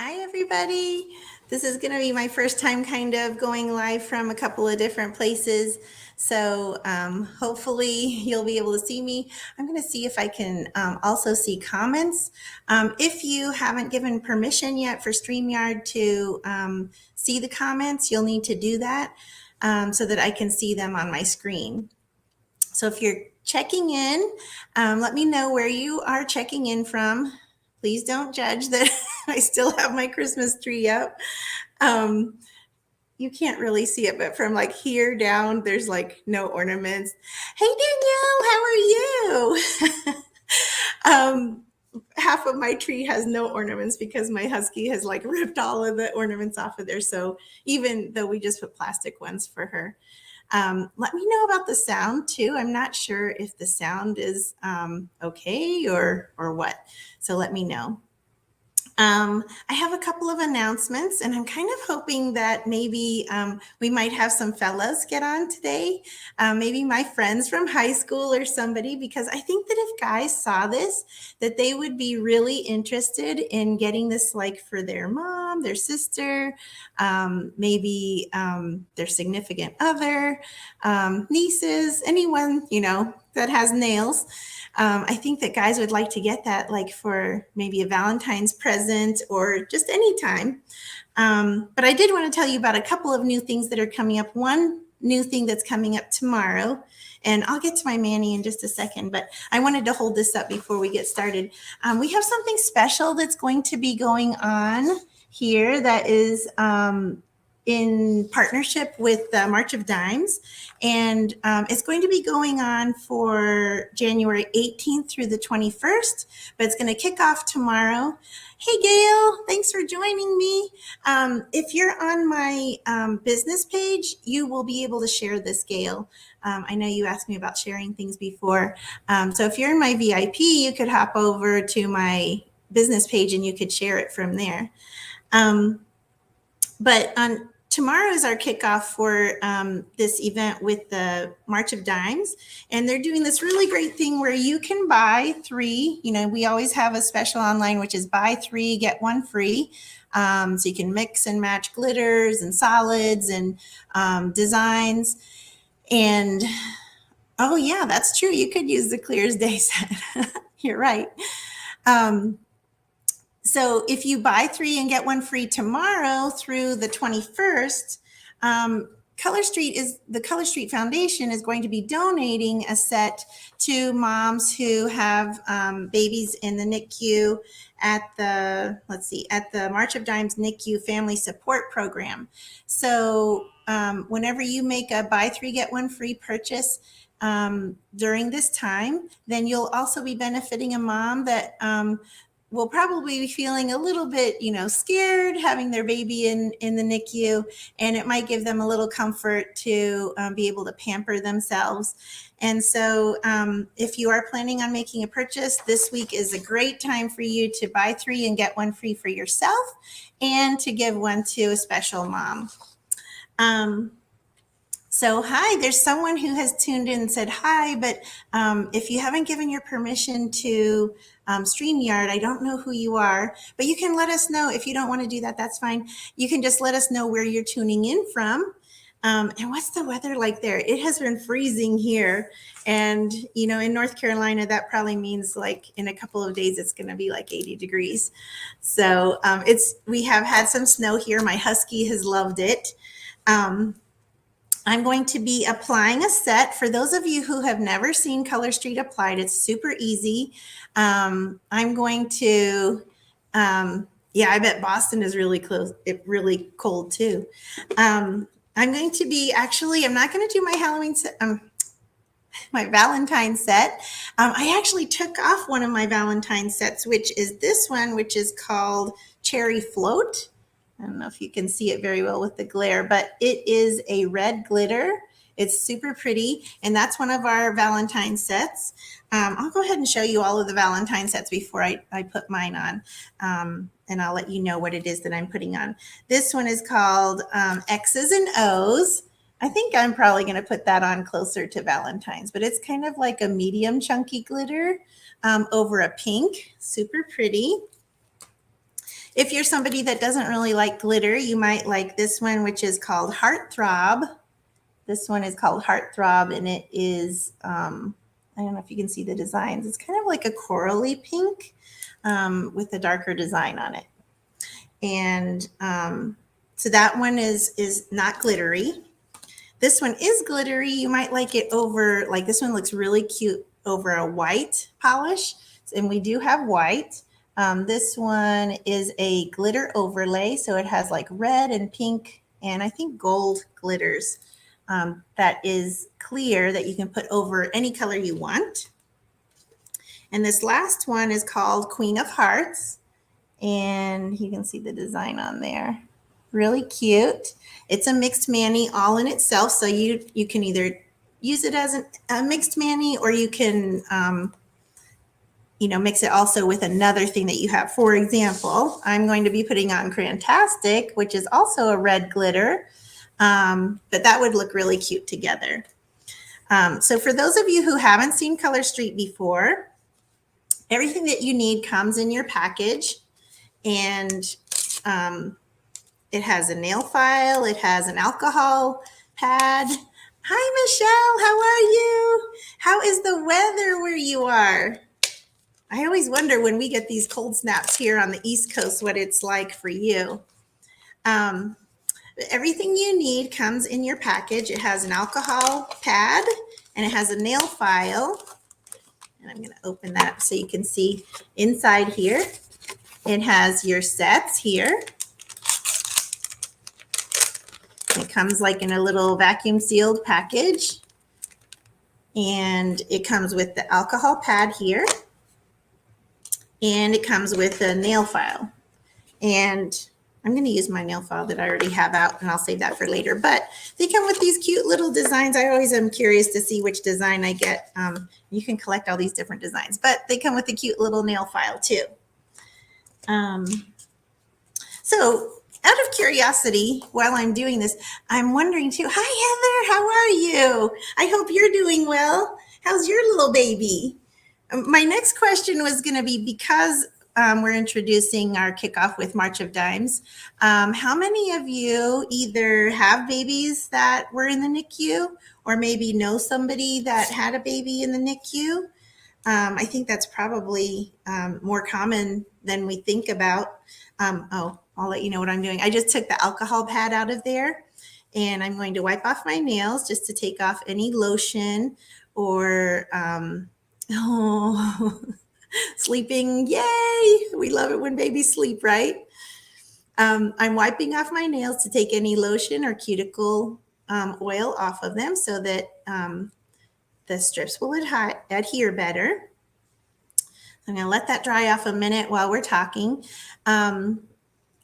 Hi, everybody. This is going to be my first time kind of going live from a couple of different places. So hopefully you'll be able to see me. I'm going to see if I can also see comments. If you haven't given permission yet for StreamYard to see the comments, you'll need to do that so that I can see them on my screen. So if you're checking in, let me know where you are checking in from. Please don't judge that I still have my Christmas tree up. You can't really see it, but from like here down, there's like no ornaments. Hey, Danielle, how are you? Half of my tree has no ornaments because my husky has like ripped all of the ornaments off of there. So even though we just put plastic ones for her. Let me know about the sound too. I'm not sure if the sound is okay or what. So let me know. I have a couple of announcements, and I'm kind of hoping that maybe we might have some fellows get on today, maybe my friends from high school or somebody, because I think that if guys saw this, that they would be really interested in getting this like for their mom, their sister, maybe their significant other, nieces, anyone, that has nails. I think that guys would like to get that like for maybe a Valentine's present or just any time. But I did want to tell you about a couple of new things that are coming up. One new thing that's coming up tomorrow, and I'll get to my Manny in just a second, but I wanted to hold this up before we get started. We have something special that's going to be going on here that is in partnership with the March of Dimes. And it's going to be going on for January 18th through the 21st, but it's going to kick off tomorrow. Hey, Gail, thanks for joining me. If you're on my business page, you will be able to share this, Gail. I know you asked me about sharing things before. So if you're in my VIP, you could hop over to my business page and you could share it from there. But on tomorrow is our kickoff for this event with the March of Dimes. And they're doing this really great thing where you can buy 3. We always have a special online, which is buy 3, get 1 free. So you can mix and match glitters and solids and designs. And, oh, yeah, that's true. You could use the Clear as Day set. You're right. So if you buy 3 and get 1 free tomorrow through the 21st, the Color Street Foundation is going to be donating a set to moms who have babies in the NICU at the March of Dimes NICU Family Support Program. So whenever you make a buy 3, get 1 free purchase during this time, then you'll also be benefiting a mom that will probably be feeling a little bit, scared having their baby in the NICU, and it might give them a little comfort to be able to pamper themselves. And so if you are planning on making a purchase, this week is a great time for you to buy 3 and get 1 free for yourself and to give 1 to a special mom. So hi, there's someone who has tuned in and said hi, but if you haven't given your permission to StreamYard, I don't know who you are, but you can let us know. If you don't want to do that, that's fine. You can just let us know where you're tuning in from. And what's the weather like there? It has been freezing here. And, in North Carolina, that probably means like in a couple of days, it's going to be like 80 degrees. So we have had some snow here. My husky has loved it. I'm going to be applying a set. For those of you who have never seen Color Street applied, it's super easy. I'm going to, I bet Boston is really close, really cold too. I'm going to be, I'm not going to do my Halloween set, my Valentine set. I actually took off one of my Valentine sets, which is this one, which is called Cherry Float. I don't know if you can see it very well with the glare, but it is a red glitter. It's super pretty, and that's one of our Valentine sets. I'll go ahead and show you all of the Valentine sets before I put mine on, and I'll let you know what it is that I'm putting on. This one is called X's and O's. I think I'm probably going to put that on closer to Valentine's, but it's kind of like a medium chunky glitter over a pink, super pretty. If you're somebody that doesn't really like glitter, you might like this one, which is called Heartthrob. This one is called Heartthrob, and it is, I don't know if you can see the designs. It's kind of like a corally pink with a darker design on it. And so that one is not glittery. This one is glittery. You might like it over, like this one looks really cute over a white polish. And we do have white. This one is a glitter overlay. So it has like red and pink and I think gold glitters. That is clear that you can put over any color you want. And this last one is called Queen of Hearts. And you can see the design on there. Really cute. It's a mixed mani all in itself. So you can either use it as a mixed mani or you can, mix it also with another thing that you have. For example, I'm going to be putting on Crantastic, which is also a red glitter. But that would look really cute together. So for those of you who haven't seen Color Street before, everything that you need comes in your package, and it has a nail file, it has an alcohol pad. Hi, Michelle, how are you? How is the weather where you are? I always wonder when we get these cold snaps here on the East Coast, what it's like for you. Everything you need comes in your package. It has an alcohol pad and it has a nail file. And I'm going to open that up so you can see inside here. It has your sets here. It comes like in a little vacuum sealed package. And it comes with the alcohol pad here. And it comes with a nail file. And I'm going to use my nail file that I already have out, and I'll save that for later. But they come with these cute little designs. I always am curious to see which design I get. You can collect all these different designs, but they come with a cute little nail file too. So out of curiosity, while I'm doing this, I'm wondering too, hi, Heather, how are you? I hope you're doing well. How's your little baby? My next question was going to be, because we're introducing our kickoff with March of Dimes. How many of you either have babies that were in the NICU or maybe know somebody that had a baby in the NICU? I think that's probably more common than we think about. I'll let you know what I'm doing. I just took the alcohol pad out of there, and I'm going to wipe off my nails just to take off any lotion or sleeping. Yay! We love it when babies sleep, right? I'm wiping off my nails to take any lotion or cuticle oil off of them so that the strips will adhere better. I'm going to let that dry off a minute while we're talking.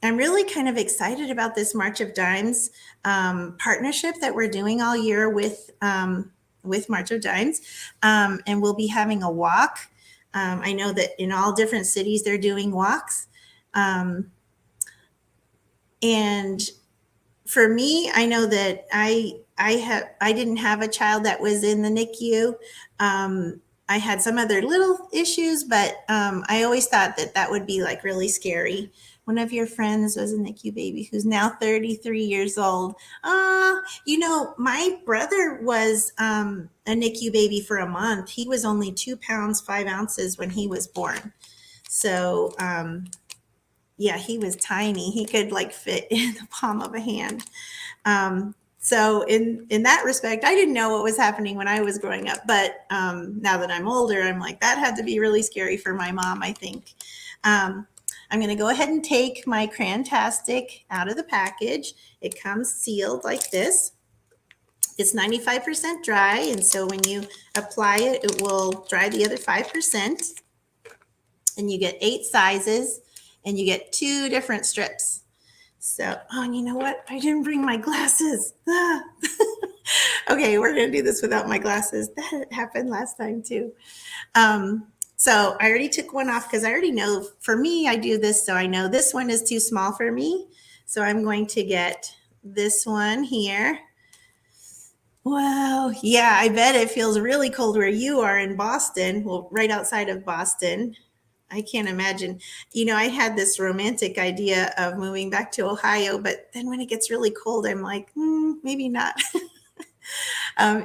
I'm really kind of excited about this March of Dimes partnership that we're doing all year with March of Dimes. And we'll be having a walk. I know that in all different cities, they're doing walks. And for me, I know that I didn't have a child that was in the NICU. I had some other little issues, but I always thought that would be like really scary. One of your friends was a NICU baby who's now 33 years old. My brother was a NICU baby for a month. He was only 2 pounds, 5 ounces when he was born. So, he was tiny. He could like fit in the palm of a hand. So in that respect, I didn't know what was happening when I was growing up. But now that I'm older, I'm like, that had to be really scary for my mom, I think. I'm going to go ahead and take my Crantastic out of the package. It comes sealed like this. It's 95% dry, and so when you apply it, it will dry the other 5%. And you get 8 sizes, and you get 2 different strips. So, you know what? I didn't bring my glasses. Okay, we're going to do this without my glasses. That happened last time too. So I already took one off because I already know, for me, I do this, so I know this one is too small for me. So I'm going to get this one here. Wow. Yeah, I bet it feels really cold where you are in Boston. Well, right outside of Boston. I can't imagine. I had this romantic idea of moving back to Ohio, but then when it gets really cold, I'm like, maybe not.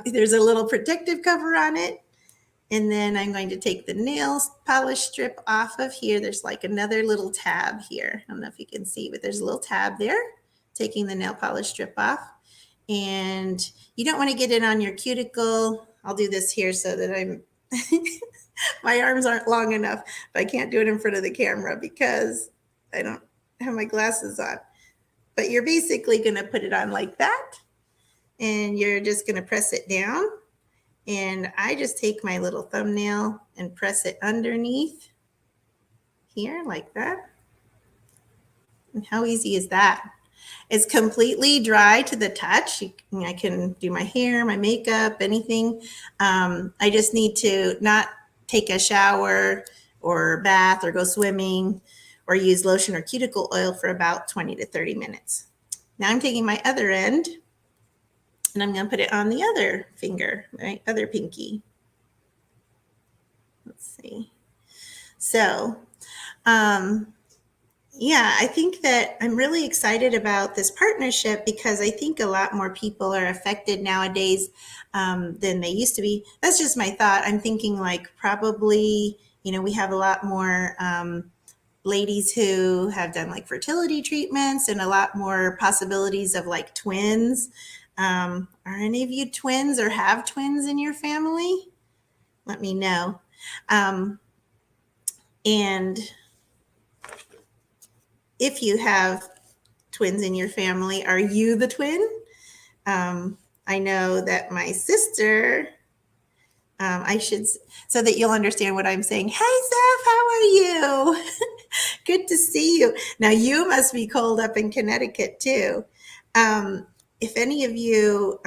There's a little protective cover on it. And then I'm going to take the nail polish strip off of here. There's like another little tab here. I don't know if you can see, but there's a little tab there. Taking the nail polish strip off. And you don't want to get it on your cuticle. I'll do this here so that I'm, my arms aren't long enough, but I can't do it in front of the camera because I don't have my glasses on. But you're basically going to put it on like that. And you're just going to press it down. And I just take my little thumbnail and press it underneath here like that. And how easy is that? It's completely dry to the touch. I can do my hair, my makeup, anything. I just need to not take a shower or bath or go swimming or use lotion or cuticle oil for about 20 to 30 minutes. Now I'm taking my other end and I'm going to put it on the other finger, right? Other pinky. Let's see. So, yeah, I think that I'm really excited about this partnership because I think a lot more people are affected nowadays than they used to be. That's just my thought. I'm thinking like probably, we have a lot more ladies who have done like fertility treatments and a lot more possibilities of like twins. Are any of you twins or have twins in your family? Let me know. And if you have twins in your family, are you the twin? I know that my sister, so that you'll understand what I'm saying. Hey, Zeph, how are you? Good to see you. Now, you must be cold up in Connecticut, too. If any of you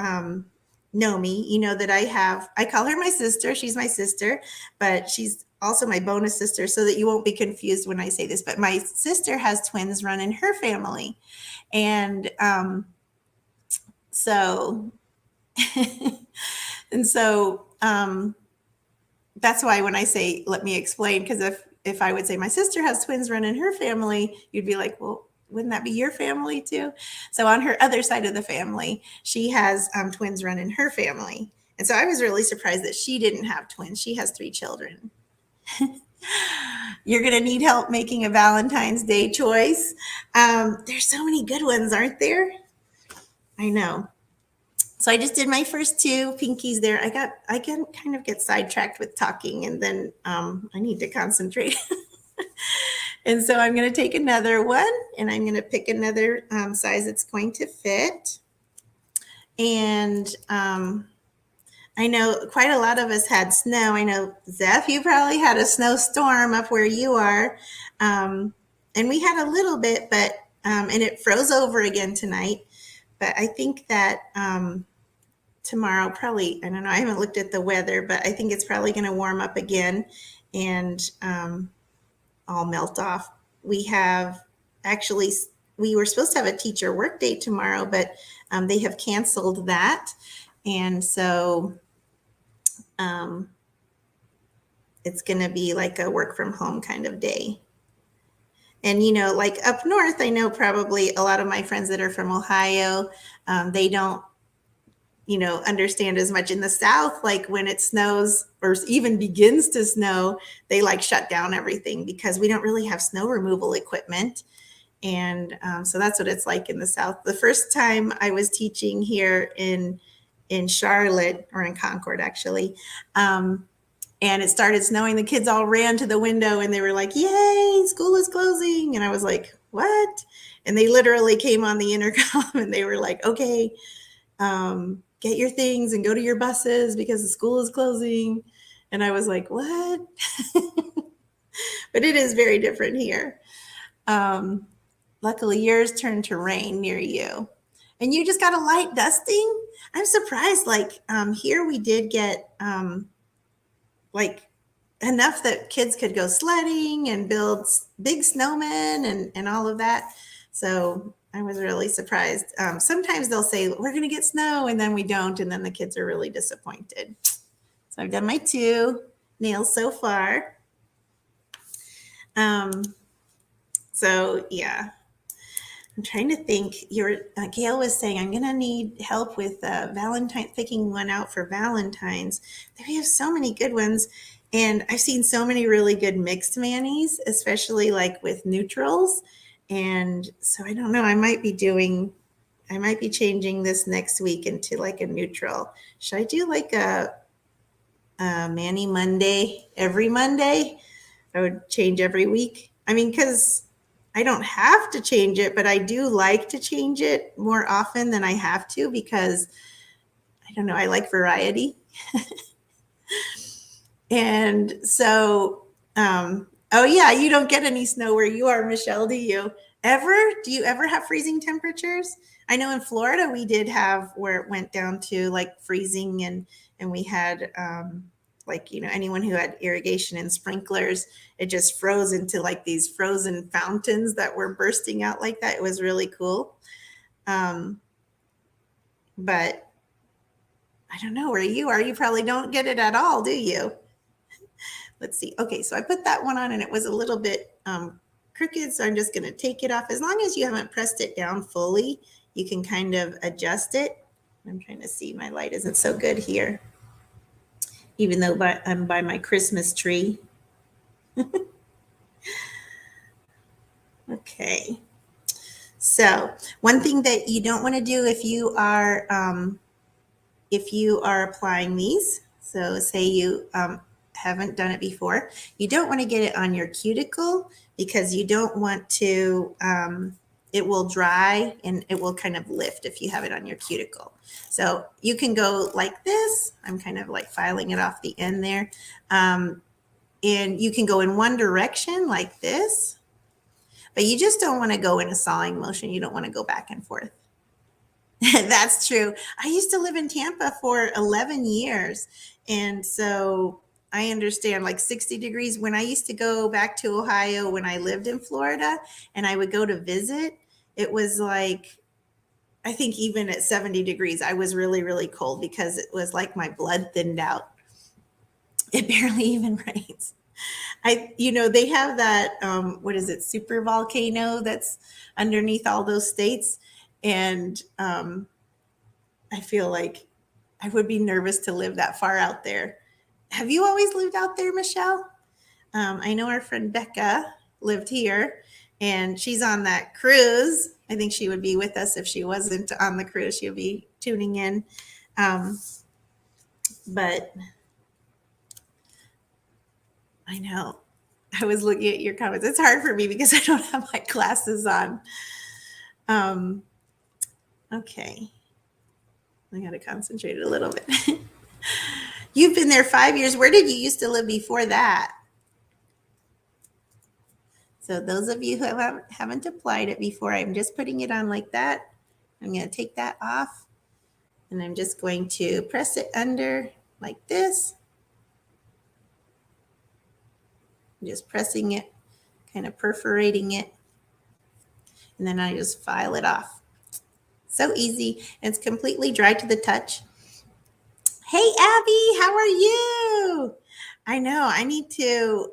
know me, you know that I call her my sister. She's my sister, but she's also my bonus sister, so that you won't be confused when I say this. But my sister has twins run in her family. And so that's why when I say, let me explain, because if I would say my sister has twins run in her family, you'd be like, well, wouldn't that be your family too? So on her other side of the family, she has twins run in her family. And so I was really surprised that she didn't have twins. She has 3 children. You're going to need help making a Valentine's Day choice. There's so many good ones, aren't there? I know. So I just did my first 2 pinkies there. I can kind of get sidetracked with talking, and then I need to concentrate. And so I'm going to take another one, and I'm going to pick another size that's going to fit. And I know quite a lot of us had snow. I know, Zeph, you probably had a snowstorm up where you are. And we had a little bit, but and it froze over again tonight. But I think that tomorrow probably, I don't know, I haven't looked at the weather, but I think it's probably going to warm up again and all melt off. We were supposed to have a teacher work day tomorrow, but they have canceled that. And so it's going to be like a work from home kind of day. And, like up north, I know probably a lot of my friends that are from Ohio, they don't, understand as much. In the South, like when it snows or even begins to snow, they like shut down everything because we don't really have snow removal equipment. And so that's what it's like in the South. The first time I was teaching here in Charlotte, or in Concord actually, and it started snowing, the kids all ran to the window and they were like, yay, school is closing. And I was like, what? And they literally came on the intercom and they were like, okay, get your things and go to your buses because the school is closing. And I was like, what? But it is very different here. Luckily, yours turned to rain near you. And you just got a light dusting? I'm surprised. Like here we did get like enough that kids could go sledding and build big snowmen and all of that. So I was really surprised. Sometimes they'll say, we're going to get snow, and then we don't. And then the kids are really disappointed. So I've done my 2 nails so far. Um, so yeah, I'm trying to think. Gail was saying I'm gonna need help with Valentine, picking one out for Valentine's. We have so many good ones, and I've seen so many really good mixed manis, especially like with neutrals. And so I don't know. I might be changing this next week into like a neutral. Should I do like a Mani Monday every Monday? I would change every week. I mean, because I don't have to change it, but I do like to change it more often than I have to because I don't know, I like variety. And so, oh yeah, you don't get any snow where you are, Michelle, do you? Ever? Do you ever have freezing temperatures? I know in Florida we did have where it went down to like freezing, and we had like, you know, anyone who had irrigation and sprinklers, it just froze into like these frozen fountains that were bursting out like that. It was really cool. But I don't know where you are. You probably don't get it at all, do you? Let's see. Okay, so I put that one on and it was a little bit crooked, so I'm just going to take it off. As long as you haven't pressed it down fully, you can kind of adjust it. I'm trying to see. My light isn't so good here, even though I'm by my Christmas tree. Okay. So one thing that you don't want to do if you are applying these, so say you haven't done it before, you don't want to get it on your cuticle because you don't want to, it will dry and it will kind of lift if you have it on your cuticle. So you can go like this. I'm kind of like filing it off the end there. And you can go in one direction like this, but you just don't want to go in a sawing motion. You don't want to go back and forth. That's true. I used to live in Tampa for 11 years. And so I understand like 60 degrees. When I used to go back to Ohio when I lived in Florida and I would go to visit, it was like, I think even at 70 degrees, I was really, really cold because it was like my blood thinned out. It barely even rains. They have that, what is it, super volcano that's underneath all those states. And I feel like I would be nervous to live that far out there. Have you always lived out there, Michelle? I know our friend Becca lived here and she's on that cruise. I think she would be with us if she wasn't on the cruise. She'll be tuning in. But I know. I was looking at your comments. It's hard for me because I don't have my glasses on. Okay. I got to concentrate a little bit. You've been there 5 years. Where did you used to live before that? So those of you who haven't applied it before, I'm just putting it on like that. I'm going to take that off and I'm just going to press it under like this. I'm just pressing it, kind of perforating it. And then I just file it off. So easy. It's completely dry to the touch. Hey, Abby, how are you? I know I need to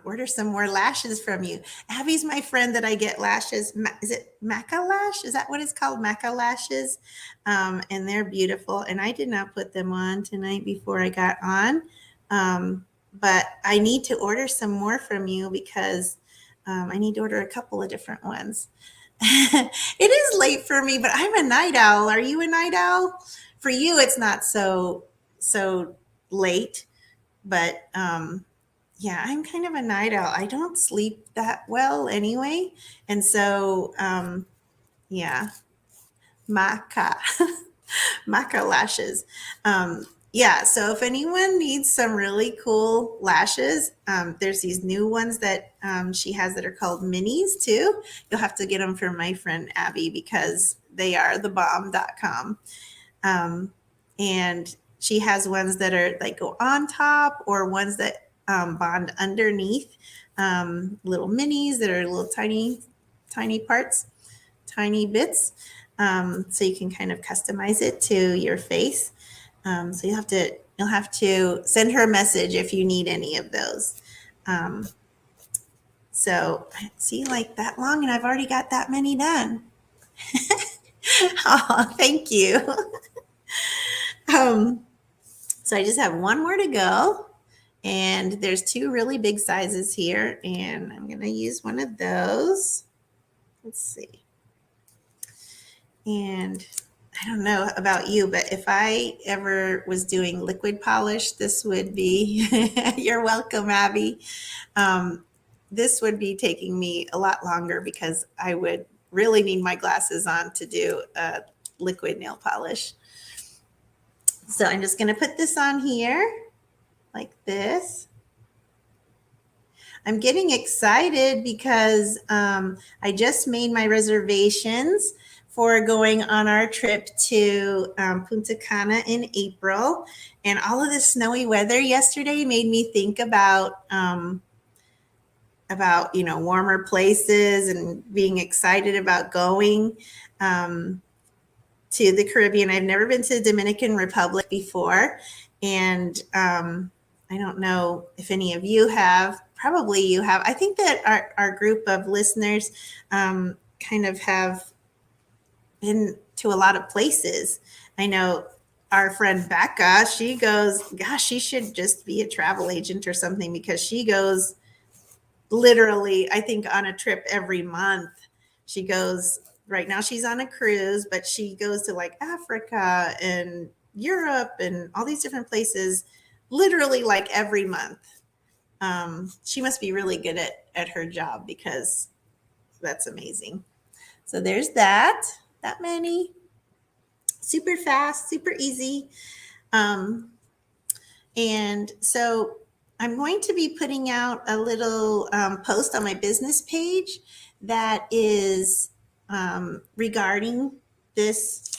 order some more lashes from you. Abby's my friend that I get lashes. Is it Maca Lash? Is that what it's called? Maca Lashes. And they're beautiful. And I did not put them on tonight before I got on. But I need to order some more from you because I need to order a couple of different ones. It is late for me, but I'm a night owl. Are you a night owl? For you, it's not so late, but yeah, I'm kind of a night owl. I don't sleep that well anyway, and so yeah, maca maca lashes. Yeah, so if anyone needs some really cool lashes, there's these new ones that she has that are called minis too. You'll have to get them from my friend Abby because they are thebomb.com. And she has ones that are like go on top or ones that bond underneath, little minis that are little tiny parts, tiny bits. So you can kind of customize it to your face. So you have to you'll have to send her a message if you need any of those. So see, like that long, and I've already got that many done. Oh, thank you. So I just have one more to go, and there's two really big sizes here, and I'm going to use one of those. Let's see. And I don't know about you, but if I ever was doing liquid polish, this would be, you're welcome, Abby. This would be taking me a lot longer because I would really need my glasses on to do a liquid nail polish. So I'm just going to put this on here like this. I'm getting excited because I just made my reservations for going on our trip to Punta Cana in April. And all of the snowy weather yesterday made me think about warmer places and being excited about going to the Caribbean. I've never been to the Dominican Republic before, and I don't know if any of you have. Probably you have. I think that our group of listeners kind of have been to a lot of places. I know our friend Becca, she goes, gosh, she should just be a travel agent or something, because she goes literally, I think, on a trip every month. She goes, right now she's on a cruise, but she goes to like Africa and Europe and all these different places literally like every month. She must be really good at her job, because that's amazing. So there's that many. Super fast, super easy. And so I'm going to be putting out a little post on my business page that is regarding this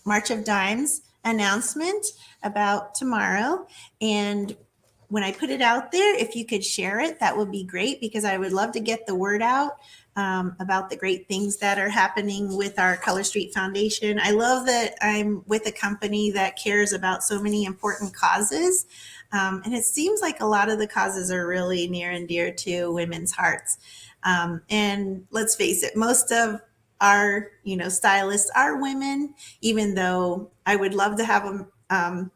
March of Dimes announcement about tomorrow. And when I put it out there, if you could share it, that would be great, because I would love to get the word out about the great things that are happening with our Color Street Foundation. I love that I'm with a company that cares about so many important causes. And it seems like a lot of the causes are really near and dear to women's hearts. And let's face it, most of our, stylists are women, even though I would love to have them,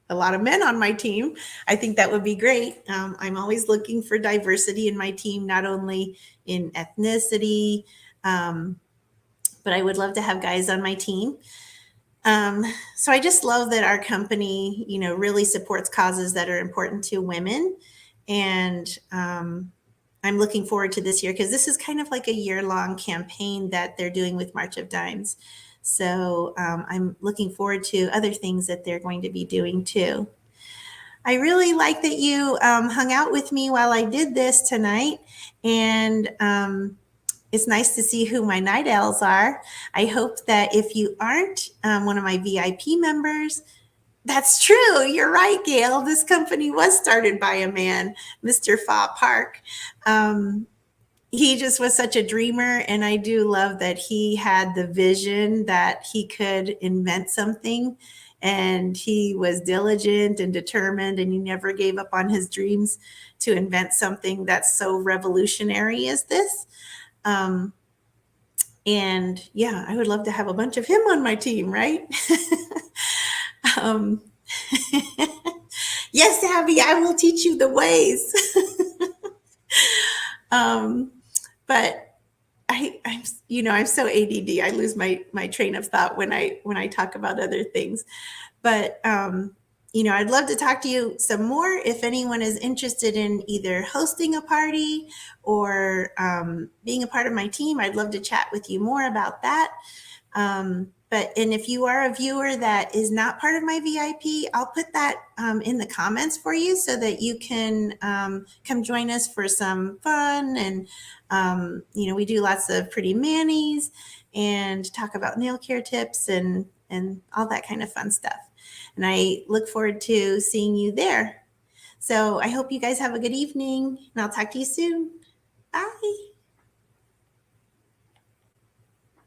a lot of men on my team. I think that would be great. I'm always looking for diversity in my team, not only in ethnicity, but I would love to have guys on my team. So I just love that our company, really supports causes that are important to women. And I'm looking forward to this year, because this is kind of like a year-long campaign that they're doing with March of Dimes. So I'm looking forward to other things that they're going to be doing too. I really like that you hung out with me while I did this tonight. And it's nice to see who my night owls are. I hope that if you aren't one of my VIP members, that's true. You're right, Gail. This company was started by a man, Mr. Fa Park. He just was such a dreamer, and I do love that he had the vision that he could invent something, and he was diligent and determined, and he never gave up on his dreams to invent something that's so revolutionary as this. And yeah, I would love to have a bunch of him on my team, right? Yes, Abby, I will teach you the ways. But I'm so ADD. I lose my train of thought when I talk about other things. But I'd love to talk to you some more if anyone is interested in either hosting a party or being a part of my team. I'd love to chat with you more about that. And if you are a viewer that is not part of my VIP, I'll put that in the comments for you so that you can come join us for some fun. And, we do lots of pretty manis and talk about nail care tips and all that kind of fun stuff. And I look forward to seeing you there. So I hope you guys have a good evening, and I'll talk to you soon. Bye.